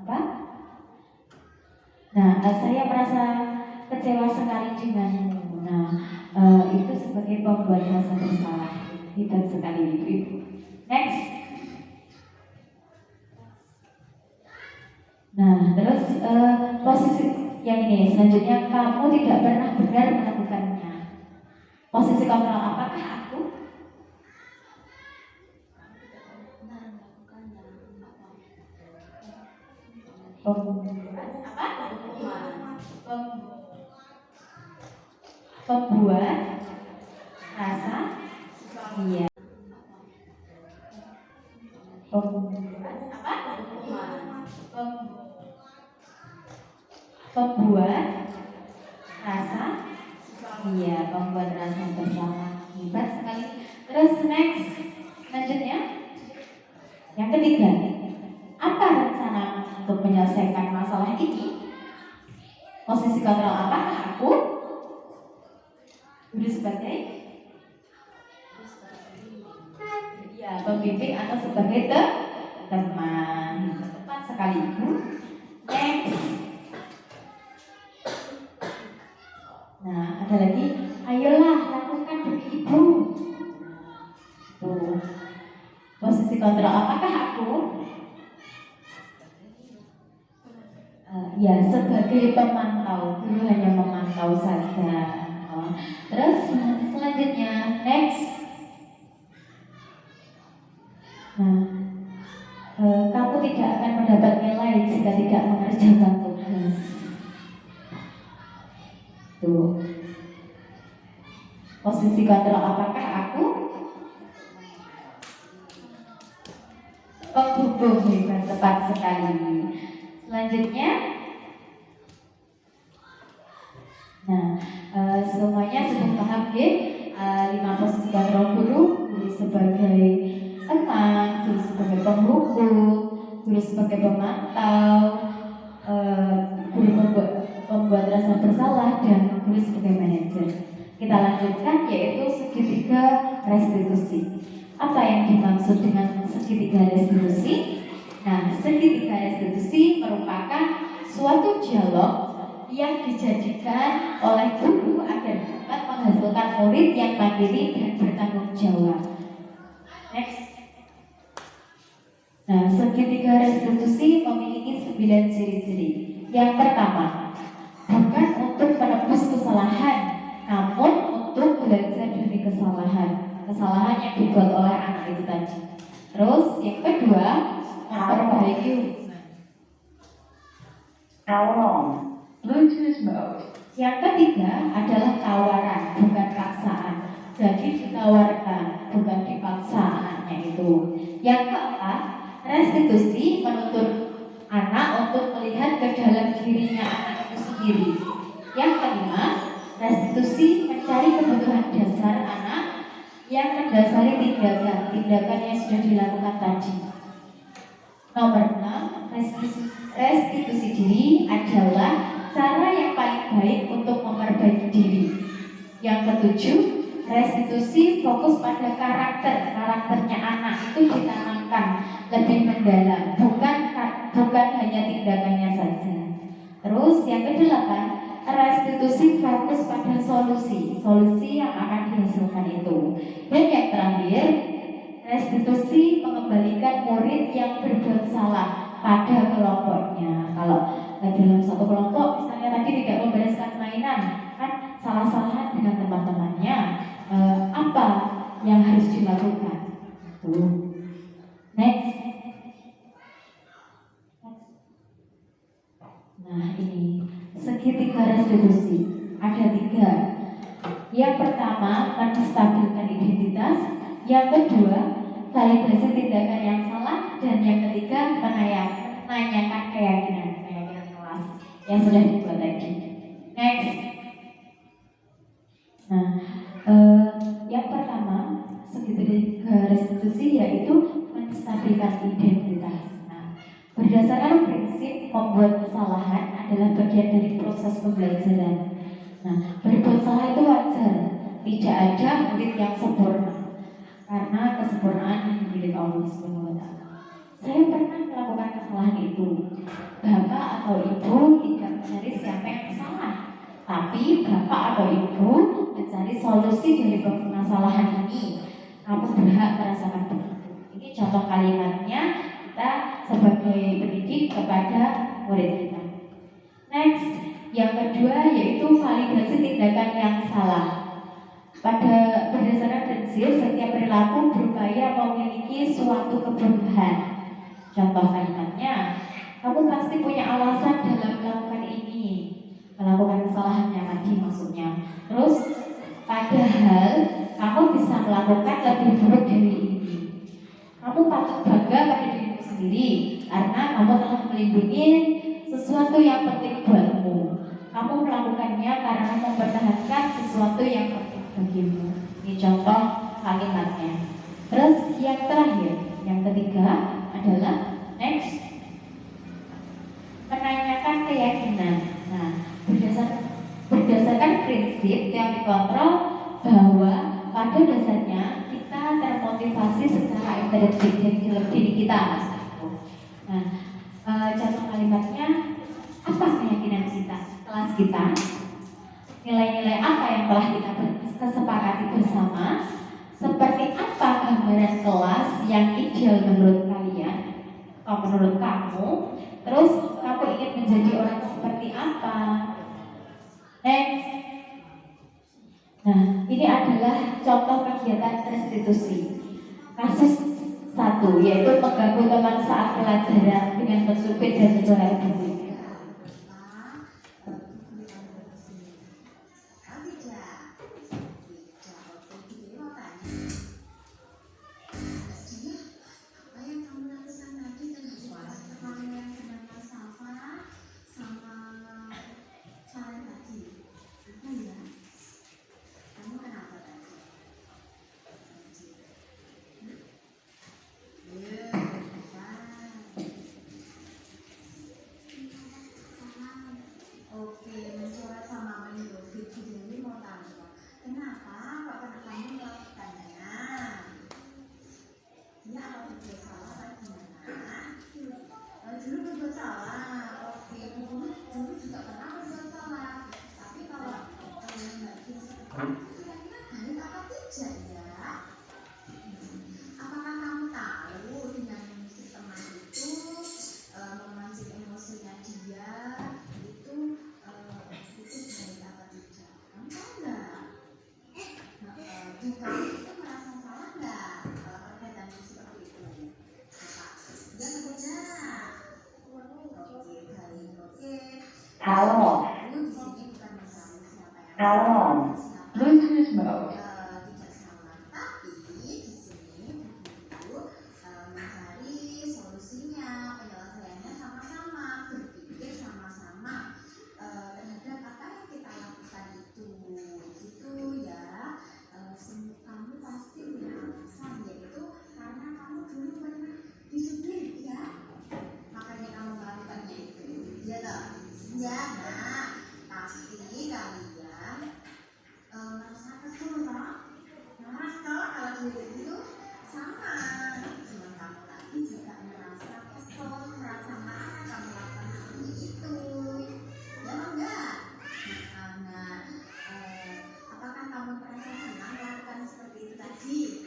Apa? Nah, saya merasa kecewa sekali denganmu. Nah, itu sebagai pembuat rasa bersalah. Hebat sekali ibu-ibu. Next. Nah, terus posisi yang ini selanjutnya, kamu tidak pernah benar melakukannya. Posisi kontrol apakah aku? Pembuat rasa iya. Pembuat rasa iya, pembuat rasa bersalah. Hebat sekali. Terus next, selanjutnya yang ketiga, apa rencana untuk menyelesaikan masalah ini? Posisi kontrol apakah aku? Guru sebagai ya, pembimbing atau sebagai teman. Tepat sekali ibu. Next. Nah, ada lagi, ayolah lakukan demi ibu. Tuh. Posisi kontrol apakah aku? Ya, sebagai pemantau, dulu hanya memantau saja. Terus selanjutnya, next. Nah, kamu tidak akan mendapat nilai jika tidak mengerjakan tugas. Tuh. Posisi kontrol apakah aku? Penghubung, hebat, tepat sekali. Selanjutnya, nah, semuanya sudah paham ya? 5 posisi kontrol guru sebagai teman, guru sebagai penghukum, guru sebagai pemantau, guru membuat rasa bersalah, dan guru sebagai manajer. Kita lanjutkan yaitu segitiga restitusi. Apa yang dimaksud dengan segitiga restitusi? Nah, segitiga restitusi merupakan suatu dialog yang dijadikan oleh guru agar dapat menghasilkan murid yang mandiri dan bertanggung jawab. Next. Nah, segitiga restitusi memiliki 9 ciri-ciri. Yang pertama, bukan untuk menebus kesalahan, namun untuk belajar dari kesalahan yang dibuat oleh anak itu tadi. Terus yang kedua, memperbaiki hubungan. Bluetooth mode. Yang ketiga adalah tawaran, bukan paksaan. Jadi ditawarkan, bukan dipaksa anaknya itu. Yang keempat, restitusi menuntut anak untuk melihat ke dalam dirinya anak itu sendiri. Yang kelima, restitusi mencari kebutuhan dasar anak yang mendasari tindakan yang sudah dilakukan tadi. Nomor 6, restitusi diri adalah cara yang paling baik untuk memperbaiki diri. Yang ketujuh, restitusi fokus pada karakternya anak itu ditanamkan lebih mendalam, bukan hanya tindakannya saja. Terus yang kedelapan, restitusi fokus pada solusi yang akan dihasilkan itu. Dan yang terakhir, restitusi mengembalikan murid yang berbuat salah pada kelompoknya. Kalau dalam satu kelompok misalnya tadi tidak membereskan mainan, kan salah-salahan dengan teman-temannya, apa yang harus dilakukan? Next. Nah, ini segitiga restitusi ada 3. Yang pertama, menstabilkan identitas. Yang kedua, validasi tindakan yang salah. Dan yang ketiga, menanyakan keyakinan kelas yang sudah dibuat tadi. Next. Nah, yang pertama, segitiga restitusi yaitu menstabilkan identitas. Nah, berdasarkan prinsip membuat kesalahan adalah bagian dari proses pembelajaran. Nah, berbuat salah itu wajar. Tidak ada murid yang sempurna, karena kesempurnaan milik Allah Subhanahu wa Ta'ala. Saya pernah melakukan kesalahan itu. Bapak atau ibu tidak mencari siapa yang salah, tapi bapak atau ibu mencari solusi dari permasalahan ini. Kamu berhak merasakan begitu. Ini contoh kalimatnya kita sebagai pendidik kepada murid kita. Next, yang kedua yaitu validasi tindakan yang salah. Pada berdasarkan prinsip setiap perilaku berupaya memiliki suatu kebutuhan. Contoh kalimatnya, kamu pasti punya alasan dalam melakukan ini, melakukan kesalahannya tadi maksudnya. Terus, padahal kamu bisa melakukan lebih buruk dari ini. Kamu patut bangga pada dirimu sendiri karena kamu telah melindungi sesuatu yang penting buatmu. Kamu melakukannya karena mempertahankan sesuatu yang penting bagimu. Ini contoh kalimatnya. Terus yang terakhir, yang ketiga adalah next, menanyakan keyakinan. Nah, berdasarkan prinsip yang dikontrol bahwa pada dasarnya kita termotivasi secara intrinsiknya dalam diri kita. Nah, contoh kalimatnya, apa keyakinan kita, kelas kita, nilai-nilai apa yang telah kita kesepakati bersama, seperti apa gambaran kelas yang ideal menurut kalian, atau menurut kamu, terus kamu ingin menjadi orang seperti apa. Next. Nah, ini adalah contoh kegiatan restitusi. Kasus 1, yaitu mengganggu teman saat pelajaran dengan mensupit dan mencoret buku. Bagi kamu itu merasa salah nggak kalau perkataan seperti itu? Ya tidak. Oke, baik, oke. Halo. Di sini bukan mencari siapa yang Halo. siapa. Bluetooth mode. Tidak salah, tapi di sini begitu mencari solusinya, penyelesaiannya sama-sama, berpikir sama-sama terhadap apa yang kita lakukan itu, gitu ya. Kamu pasti punya alasan, yaitu karena kamu dulu pernah disublir, ya, makanya kamu melakukannya itu, ya toh? Ya, nah, pasti kalian merasa kesel toh? Marah toh kalau dulu itu sama. Cuma kamu lagi juga merasa kesel, merasa marah kamu lakukan seperti itu. Ya enggak? Nah, apakah kamu merasa senang melakukan seperti itu tadi?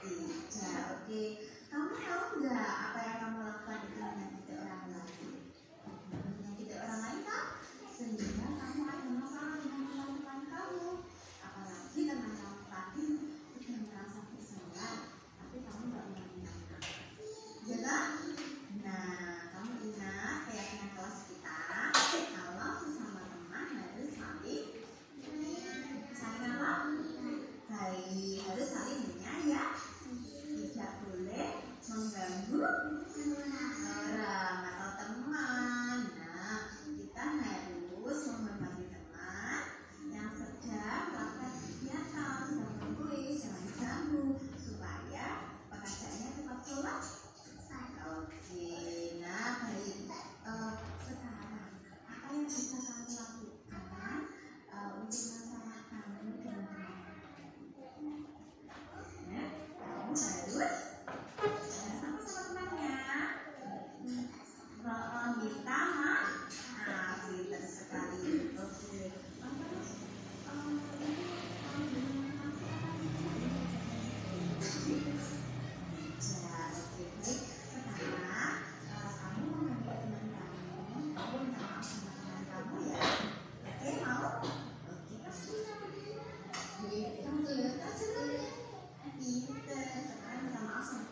Tidak, oke. Kamu tahu nggak apa yang kamu lakukan itu menyakiti orang lain? Menyakiti orang lain kan? Sehingga kamu ada masalah dengan teman-teman kamu. Apalagi teman kamu tadi sudah merasa bersalah, tapi kamu nggak mengingatkan. Ya kan? Nah, kamu ingat keyakinan kelas kita, kalau sesama teman harus saling apa? Baik, harus saling menyayang. Tidak boleh mengganggu orang atau teman. Nah, kita harus menghormati teman yang sedang melakukan kegiatan, sedang menulis, jangan diganggu supaya pekerjaannya cepat selesai. Oke, nah baik. Sekarang apa yang bisa kamu lakukan untuk masalah kamu dengan teman? Ya, kamu harus sama-sama temannya. Minta maaf, pintar sekali. Oke. Terus ya, oke, baik. Sekarang kamu menghadapi teman kamu minta maaf sama teman kamu ya. Oke, mau? Oke, pasti bisa. Kamu lihat aja dulu. Pintar. Sekarang minta maaf sama.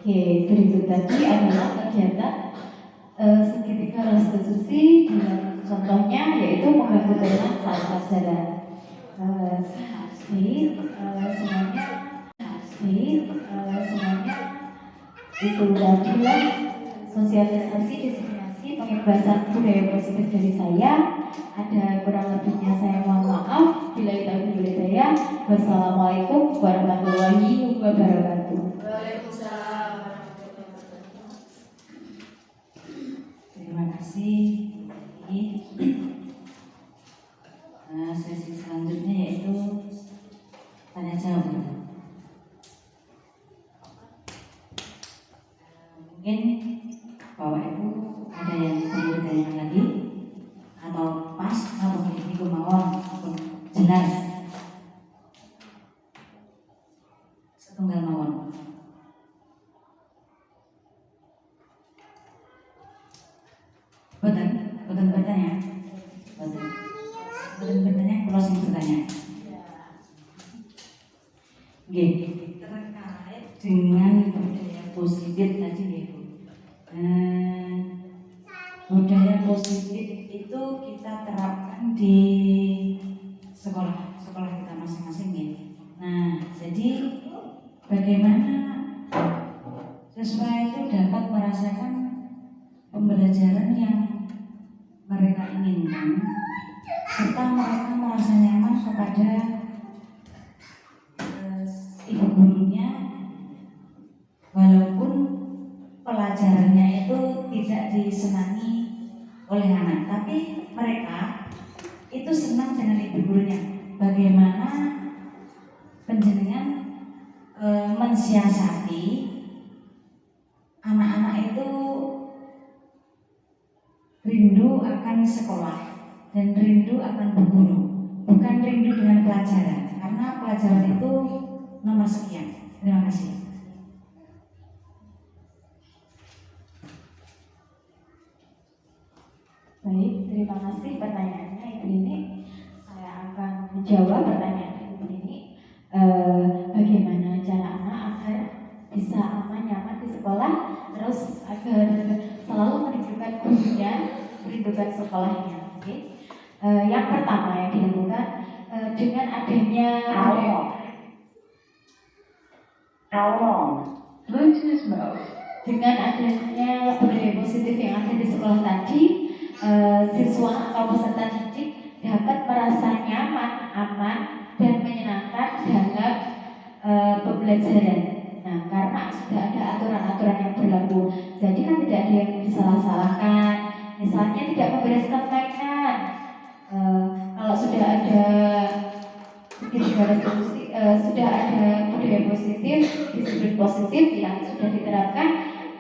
Oke, berikut tadi adalah kegiatan segitiga restitusi dengan contohnya yaitu mengganggu teman saat pelajaran. Semuanya itu tadilah sosialisasi, diseminasi, pengebasan budaya positif dari saya. Ada kurang lebihnya saya mohon maaf. Bila itu hidayah. Wassalamualaikum warahmatullahi wabarakatuh. Terima kasih. Sesi selanjutnya yaitu tanya jawab. Mungkin Bapak Ibu ada yang perlu ditanyakan lagi atau pas atau ini kemauan atau jelas setunggal mawon. Betul bertanya. Betul bertanya, closing bertanya. Terkait dengan budaya positif tadi gitu. Budaya positif itu kita terapkan di sekolah kita masing-masing ya. Nah, jadi bagaimana siswa itu dapat merasakan pembelajaran yang mereka inginkan serta mereka merasa nyaman kepada ibu gurunya walaupun pelajarannya itu tidak disenangi oleh anak, tapi mereka itu senang dengan ibu gurunya. Bagaimana penjenengan mensiasati anak-anak itu rindu akan sekolah dan rindu akan guru, bukan rindu dengan pelajaran, karena pelajaran itu nomor sekian. Terima kasih. Baik, terima kasih pertanyaannya Ibu ini. Saya akan menjawab pertanyaan Ibu bagaimana cara anak agar bisa aman nyaman di sekolah, terus agar selalu merindukan gurunya, merindukan sekolahnya. Oke. Yang pertama yang dilakukan dengan adanya Bluetooth mode. dengan adanya budaya positif yang ada di sekolah tadi, siswa atau peserta didik dapat merasa nyaman, aman, dan menyenangkan dalam pembelajaran. Nah, karena sudah ada aturan-aturan yang berlaku, jadi kan tidak ada yang disalah-salahkan. Misalnya tidak membereskan mainan. Kalau sudah ada sudah ada budaya positif, disiplin positif yang sudah diterapkan,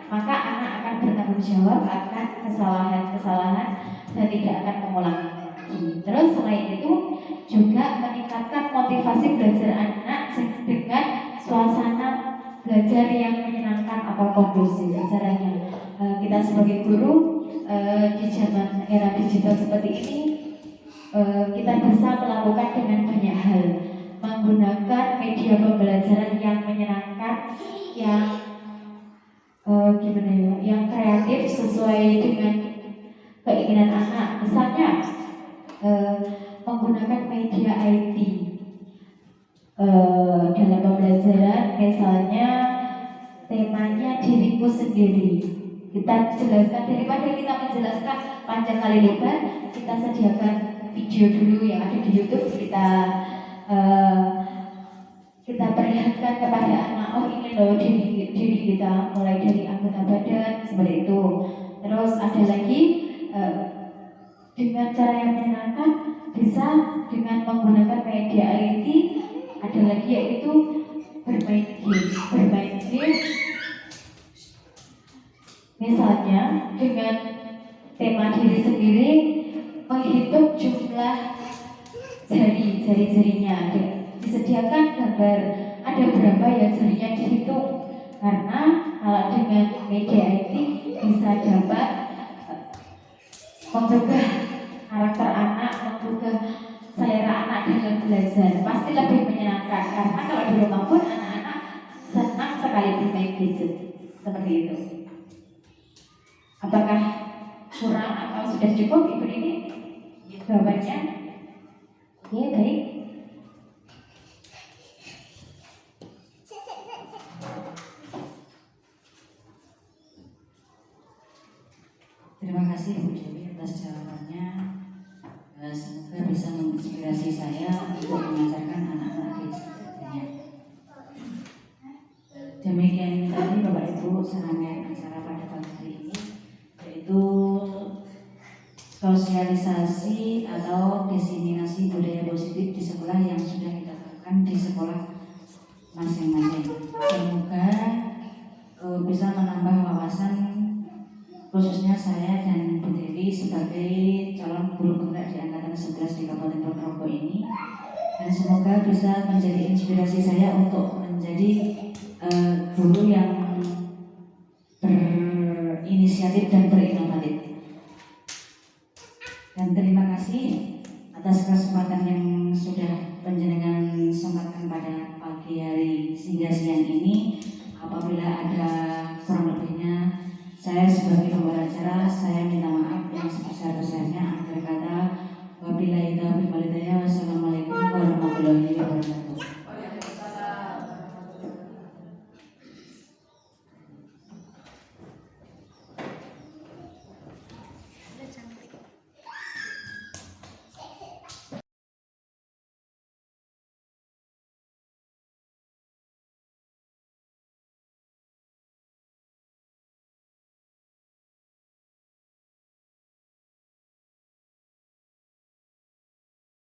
maka anak akan bertanggung jawab akan kesalahan-kesalahan dan tidak akan mengulang lagi. Terus selain itu juga meningkatkan motivasi belajar anak dengan suasana belajar yang menyenangkan atau kondusif. Caranya kita sebagai guru di zaman era digital seperti ini, kita bisa melakukan dengan banyak hal, menggunakan media pembelajaran yang menyenangkan, yang yang kreatif sesuai dengan keinginan anak. Misalnya menggunakan media IT dalam pembelajaran, misalnya temanya diriku sendiri. Kita jelaskan, daripada kita menjelaskan panjang kali lebar, kita sediakan video dulu yang ada di YouTube, kita perlihatkan kepada anak, oh ini loh diri kita, mulai dari anggota badan seperti itu. Terus ada lagi dengan cara yang menyenangkan, bisa dengan menggunakan media IT. Ada lagi yaitu bermain game. Misalnya dengan tema diri sendiri, menghitung jumlah jari-jarinya. Disediakan gambar ada berapa ya jarinya dihitung, karena kalau dengan media IT bisa dapat menggugah karakter anak, menggugah selera anak dalam belajar. Pasti lebih menyenangkan, karena kalau di rumah pun anak-anak senang sekali bermain gadget seperti itu. Apakah kurang atau sudah cukup Ibu ini jawabannya? Oke, baik. Terima kasih Bu Dewi atas jawabannya. Semoga bisa menginspirasi saya untuk mengajarkan anak-anak di sekitarnya. Demikian tadi Bapak Ibu serangkaian acara pada pagi hari ini, yaitu sosialisasi atau diseminasi budaya positif di sekolah yang sudah kita lakukan di sekolah masing-masing. Semoga bisa menambah wawasan, khususnya saya dan Bu Dewi sebagai calon guru penggerak di angkatan 11 di Kabupaten Ponorogo ini, dan semoga bisa menjadi inspirasi saya untuk menjadi guru yang berinisiatif dan berinovatif. Dan terima kasih atas kesempatan yang sudah panjenengan sempatkan pada pagi hari hingga siang ini. Apabila ada kurang lebihnya, saya sebagai pembawa acara, saya minta maaf yang sebesar-besarnya. Akhir kata, wabillahi taufiq wal hidayah. Wassalamualaikum warahmatullahi wabarakatuh.